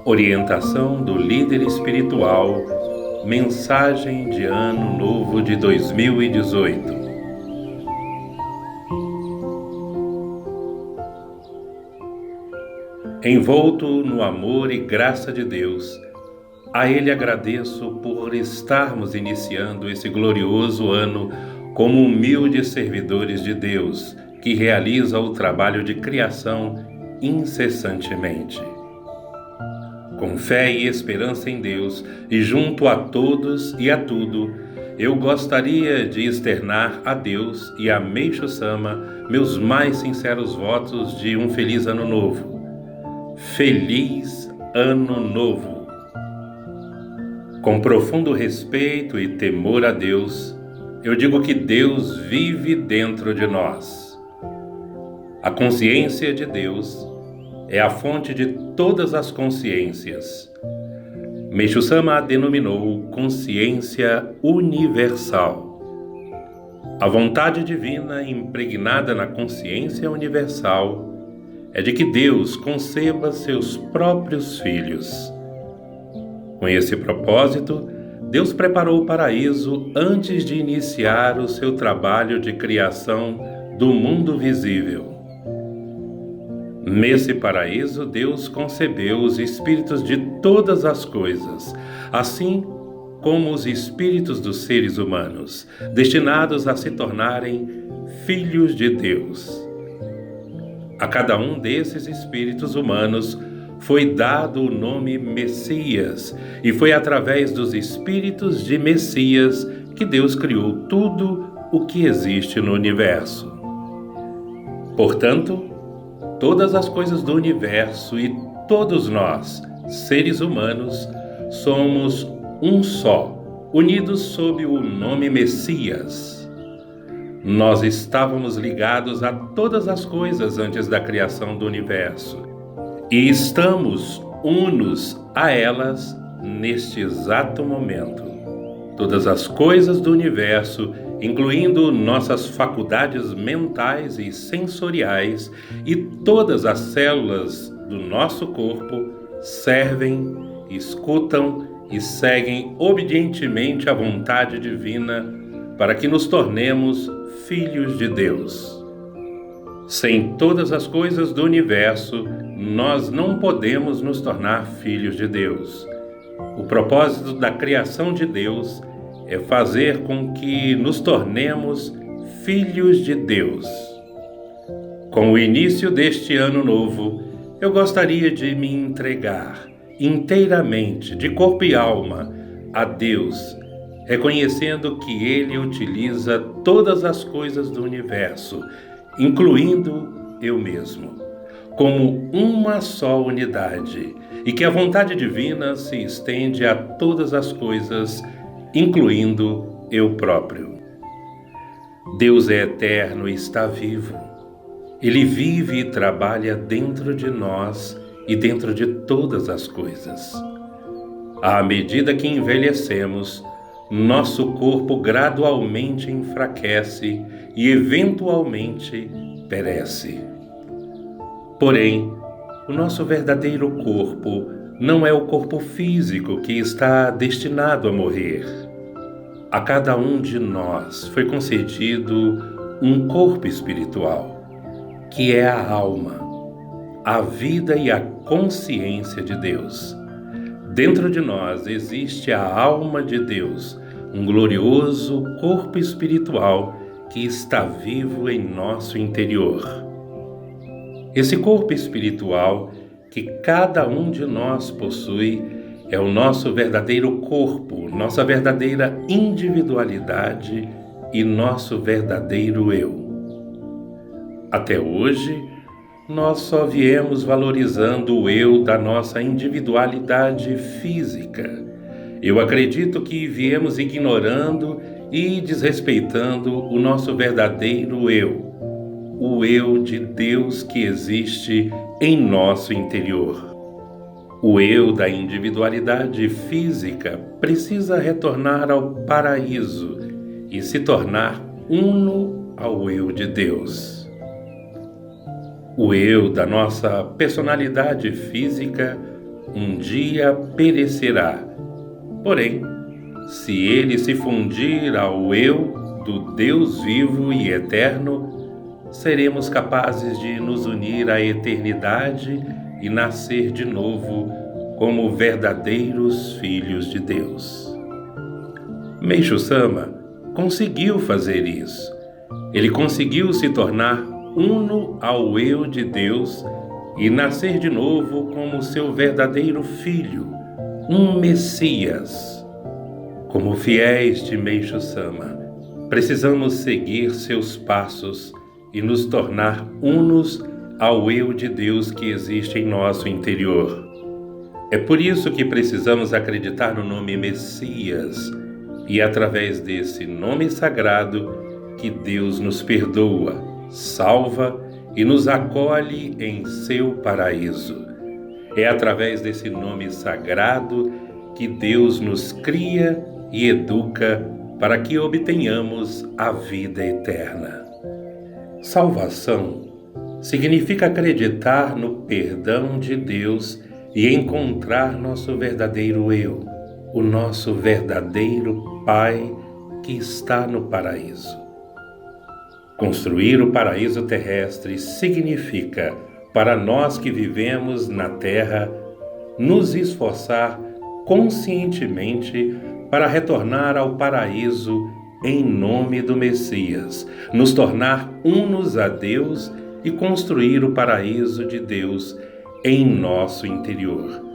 Orientação do líder espiritual, mensagem de Ano Novo de 2018. Envolto no amor e graça de Deus, a Ele agradeço por estarmos iniciando esse glorioso ano como humildes servidores de Deus, que realiza o trabalho de criação incessantemente. Com fé e esperança em Deus e junto a todos e a tudo, eu gostaria de externar a Deus e a Meixo Sama meus mais sinceros votos de um feliz ano novo. Feliz Ano Novo! Com profundo respeito e temor a Deus, eu digo que Deus vive dentro de nós. A consciência de Deus é a fonte de todas as consciências. Meixo Sama a denominou consciência universal. A vontade divina impregnada na consciência universal é de que Deus conceba seus próprios filhos. Com esse propósito, Deus preparou o paraíso antes de iniciar o seu trabalho de criação do mundo visível. Nesse paraíso, Deus concebeu os espíritos de todas as coisas, assim como os espíritos dos seres humanos, destinados a se tornarem filhos de Deus. A cada um desses espíritos humanos foi dado o nome Messias, e foi através dos espíritos de Messias que Deus criou tudo o que existe no universo. Portanto, todas as coisas do universo e todos nós, seres humanos, somos um só, unidos sob o nome Messias. Nós estávamos ligados a todas as coisas antes da criação do universo e estamos unos a elas neste exato momento. Todas as coisas do universo, incluindo nossas faculdades mentais e sensoriais e todas as células do nosso corpo, servem, escutam e seguem obedientemente a vontade divina para que nos tornemos filhos de Deus. Sem todas as coisas do universo, nós não podemos nos tornar filhos de Deus. O propósito da criação de Deus é fazer com que nos tornemos filhos de Deus. Com o início deste ano novo, eu gostaria de me entregar inteiramente, de corpo e alma, a Deus, reconhecendo que Ele utiliza todas as coisas do universo, incluindo eu mesmo, como uma só unidade, e que a vontade divina se estende a todas as coisas, incluindo eu próprio. Deus é eterno e está vivo. Ele vive e trabalha dentro de nós e dentro de todas as coisas. À medida que envelhecemos, nosso corpo gradualmente enfraquece e eventualmente perece. Porém, o nosso verdadeiro corpo não é o corpo físico que está destinado a morrer. A cada um de nós foi concedido um corpo espiritual, que é a alma, a vida e a consciência de Deus. Dentro de nós existe a alma de Deus, um glorioso corpo espiritual que está vivo em nosso interior. Esse corpo espiritual que cada um de nós possui é o nosso verdadeiro corpo, nossa verdadeira individualidade e nosso verdadeiro eu. Até hoje, nós só viemos valorizando o eu da nossa individualidade física. Eu acredito que viemos ignorando e desrespeitando o nosso verdadeiro eu, o eu de Deus que existe em nosso interior. O eu da individualidade física precisa retornar ao paraíso e se tornar uno ao eu de Deus. O eu da nossa personalidade física um dia perecerá. Porém, se ele se fundir ao eu do Deus vivo e eterno, seremos capazes de nos unir à eternidade e nascer de novo como verdadeiros filhos de Deus. Meishu Sama conseguiu fazer isso. Ele conseguiu se tornar uno ao eu de Deus e nascer de novo como seu verdadeiro filho, um Messias. Como fiéis de Meishu Sama, precisamos seguir seus passos e nos tornar unos ao eu de Deus que existe em nosso interior. É por isso que precisamos acreditar no nome Messias e, através desse nome sagrado, que Deus nos perdoa, salva e nos acolhe em seu paraíso. É através desse nome sagrado que Deus nos cria e educa para que obtenhamos a vida eterna. Salvação significa acreditar no perdão de Deus e encontrar nosso verdadeiro eu, o nosso verdadeiro Pai que está no paraíso. Construir o paraíso terrestre significa, para nós que vivemos na Terra, nos esforçar conscientemente para retornar ao paraíso em nome do Messias, nos tornar unos a Deus e construir o paraíso de Deus em nosso interior.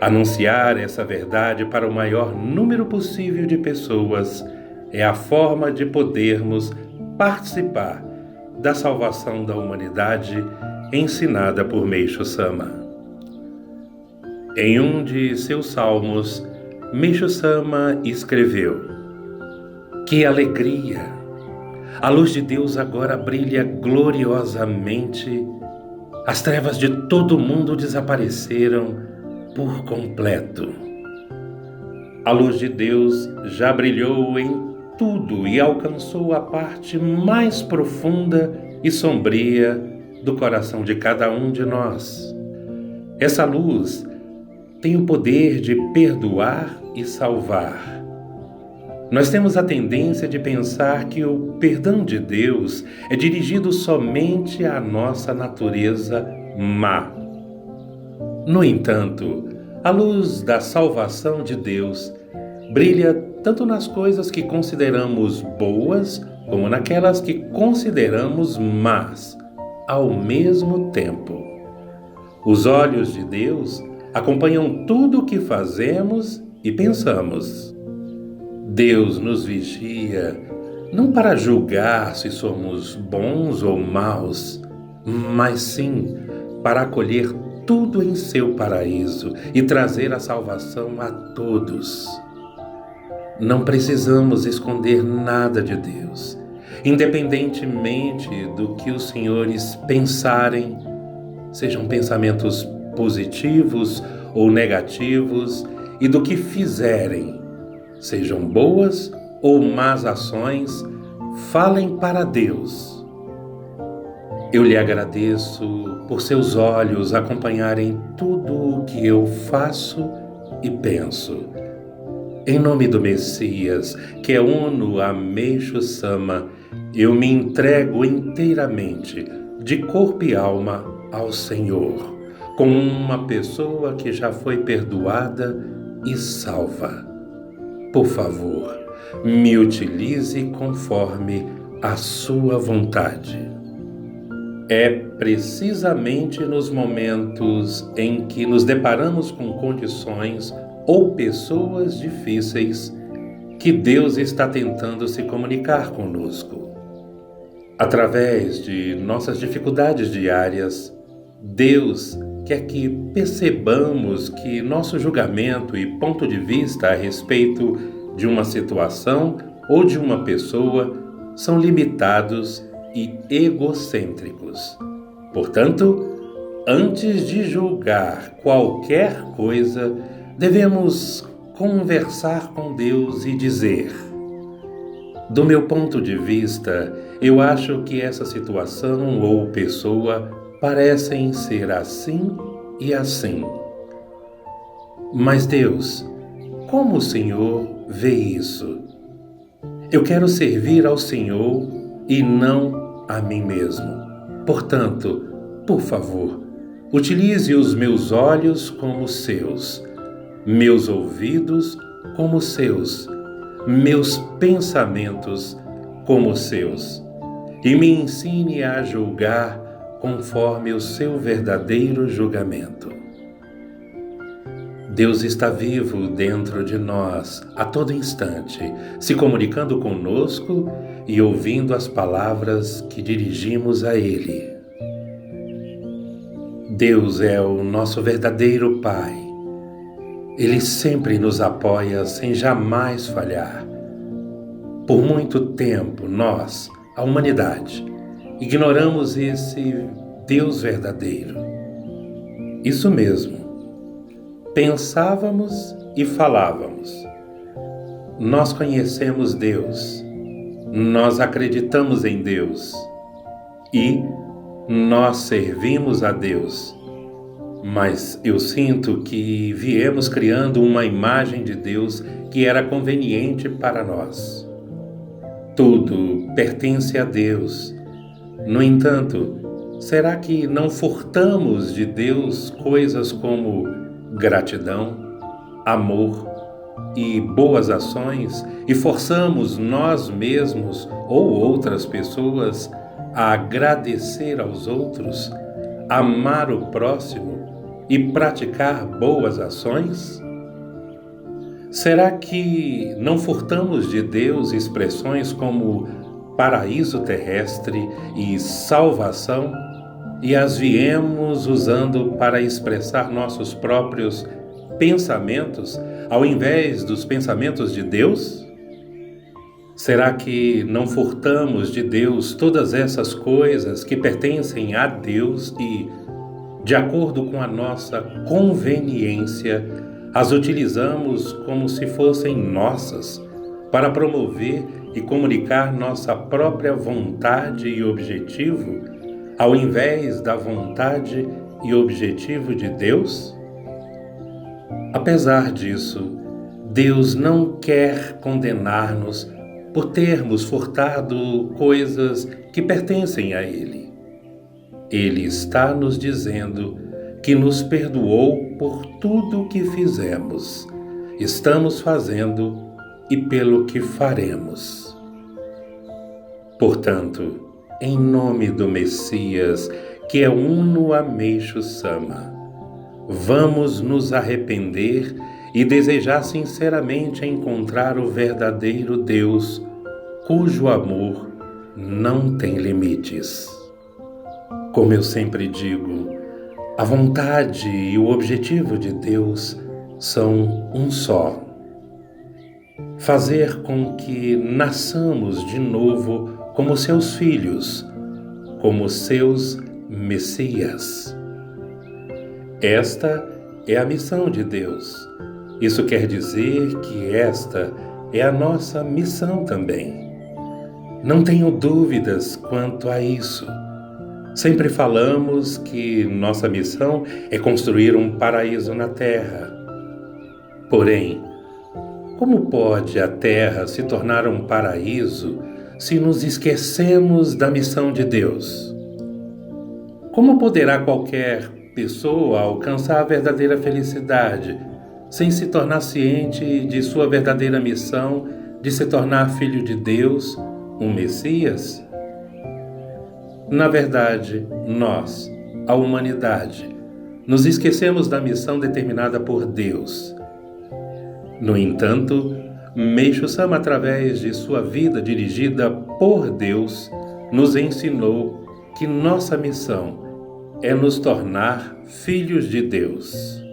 Anunciar essa verdade para o maior número possível de pessoas é a forma de podermos participar da salvação da humanidade ensinada por Meishu Sama. Em um de seus salmos, Meishu Sama escreveu: "Que alegria! A luz de Deus agora brilha gloriosamente. As trevas de todo mundo desapareceram por completo. A luz de Deus já brilhou em tudo e alcançou a parte mais profunda e sombria do coração de cada um de nós. Essa luz tem o poder de perdoar e salvar. Nós temos a tendência de pensar que o perdão de Deus é dirigido somente à nossa natureza má. No entanto, a luz da salvação de Deus brilha tanto nas coisas que consideramos boas como naquelas que consideramos más, ao mesmo tempo. Os olhos de Deus acompanham tudo o que fazemos e pensamos. Deus nos vigia não para julgar se somos bons ou maus, mas sim para acolher tudo em seu paraíso e trazer a salvação a todos. Não precisamos esconder nada de Deus, independentemente do que os senhores pensarem, sejam pensamentos positivos ou negativos, e do que fizerem, sejam boas ou más ações, falem para Deus. Eu lhe agradeço por seus olhos acompanharem tudo o que eu faço e penso. Em nome do Messias, que é uno a Meishu Sama, eu me entrego inteiramente, de corpo e alma, ao Senhor, como uma pessoa que já foi perdoada e salva. Por favor, me utilize conforme a sua vontade." É precisamente nos momentos em que nos deparamos com condições ou pessoas difíceis que Deus está tentando se comunicar conosco. Através de nossas dificuldades diárias, Deus quer que percebamos que nosso julgamento e ponto de vista a respeito de uma situação ou de uma pessoa são limitados e egocêntricos. Portanto, antes de julgar qualquer coisa, devemos conversar com Deus e dizer: Do meu ponto de vista, eu acho que essa situação ou pessoa parecem ser assim e assim. Mas Deus, como o Senhor vê isso? Eu quero servir ao Senhor e não a mim mesmo. Portanto, por favor, utilize os meus olhos como seus, meus ouvidos como seus, meus pensamentos como seus, e me ensine a julgar conforme o seu verdadeiro julgamento. Deus está vivo dentro de nós a todo instante, se comunicando conosco e ouvindo as palavras que dirigimos a Ele. Deus é o nosso verdadeiro Pai. Ele sempre nos apoia sem jamais falhar. Por muito tempo, nós, a humanidade, ignoramos esse Deus verdadeiro. Isso mesmo. Pensávamos e falávamos. Nós conhecemos Deus. Nós acreditamos em Deus. E nós servimos a Deus. Mas eu sinto que viemos criando uma imagem de Deus que era conveniente para nós. Tudo pertence a Deus. No entanto, será que não furtamos de Deus coisas como gratidão, amor e boas ações e forçamos nós mesmos ou outras pessoas a agradecer aos outros, amar o próximo e praticar boas ações? Será que não furtamos de Deus expressões como paraíso terrestre e salvação e as viemos usando para expressar nossos próprios pensamentos ao invés dos pensamentos de Deus? Será que não furtamos de Deus todas essas coisas que pertencem a Deus e, de acordo com a nossa conveniência, as utilizamos como se fossem nossas para promover e comunicar nossa própria vontade e objetivo, ao invés da vontade e objetivo de Deus? Apesar disso, Deus não quer condenar-nos por termos furtado coisas que pertencem a Ele. Ele está nos dizendo que nos perdoou por tudo o que fizemos, estamos fazendo e pelo que faremos. Portanto, em nome do Messias, que é Uno Ameixo Sama, vamos nos arrepender e desejar sinceramente encontrar o verdadeiro Deus, cujo amor não tem limites. Como eu sempre digo, a vontade e o objetivo de Deus são um só: fazer com que nasçamos de novo como seus filhos, como seus Messias. Esta é a missão de Deus. Isso quer dizer que esta é a nossa missão também. Não tenho dúvidas quanto a isso. Sempre falamos que nossa missão é construir um paraíso na Terra. Porém, como pode a Terra se tornar um paraíso se nos esquecemos da missão de Deus? Como poderá qualquer pessoa alcançar a verdadeira felicidade sem se tornar ciente de sua verdadeira missão de se tornar filho de Deus, um Messias? Na verdade, nós, a humanidade, nos esquecemos da missão determinada por Deus. No entanto, Meixo Sama, através de sua vida dirigida por Deus, nos ensinou que nossa missão é nos tornar filhos de Deus.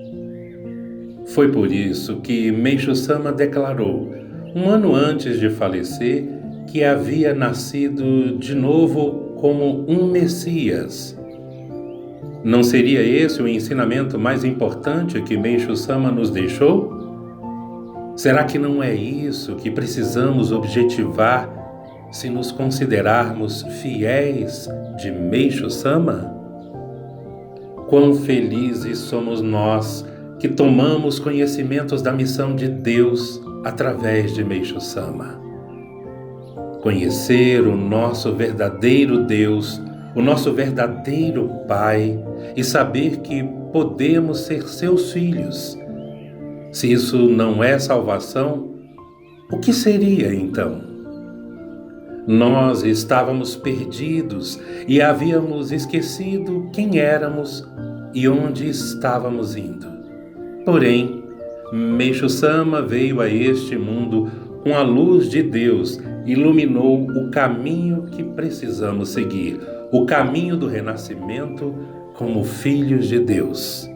Foi por isso que Meixo Sama declarou, um ano antes de falecer, que havia nascido de novo como um Messias. Não seria esse o ensinamento mais importante que Meixo Sama nos deixou? Será que não é isso que precisamos objetivar se nos considerarmos fiéis de Meixo Sama? Quão felizes somos nós que tomamos conhecimentos da missão de Deus através de Meixo Sama. Conhecer o nosso verdadeiro Deus, o nosso verdadeiro Pai, e saber que podemos ser seus filhos. Se isso não é salvação, o que seria então? Nós estávamos perdidos e havíamos esquecido quem éramos e onde estávamos indo. Porém, Meixo Sama veio a este mundo com a luz de Deus, iluminou o caminho que precisamos seguir, o caminho do renascimento como filhos de Deus.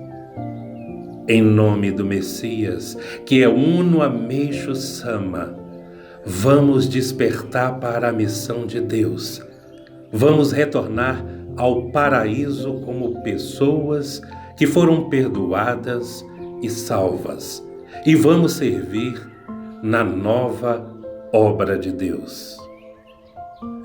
Em nome do Messias, que é uno a Meixo Sama, vamos despertar para a missão de Deus. Vamos retornar ao paraíso como pessoas que foram perdoadas e salvas. E vamos servir na nova obra de Deus.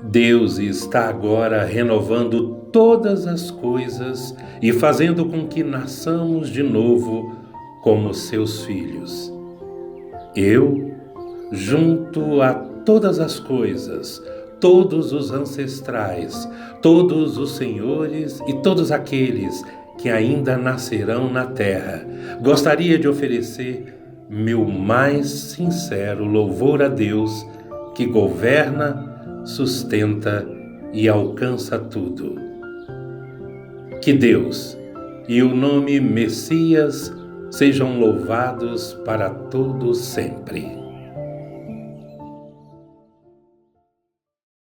Deus está agora renovando todas as coisas e fazendo com que nasçamos de novo como seus filhos. Eu, junto a todas as coisas, todos os ancestrais, todos os senhores e todos aqueles que ainda nascerão na terra, gostaria de oferecer meu mais sincero louvor a Deus, que governa, sustenta e alcança tudo. Que Deus e o nome Messias sejam louvados para todo sempre.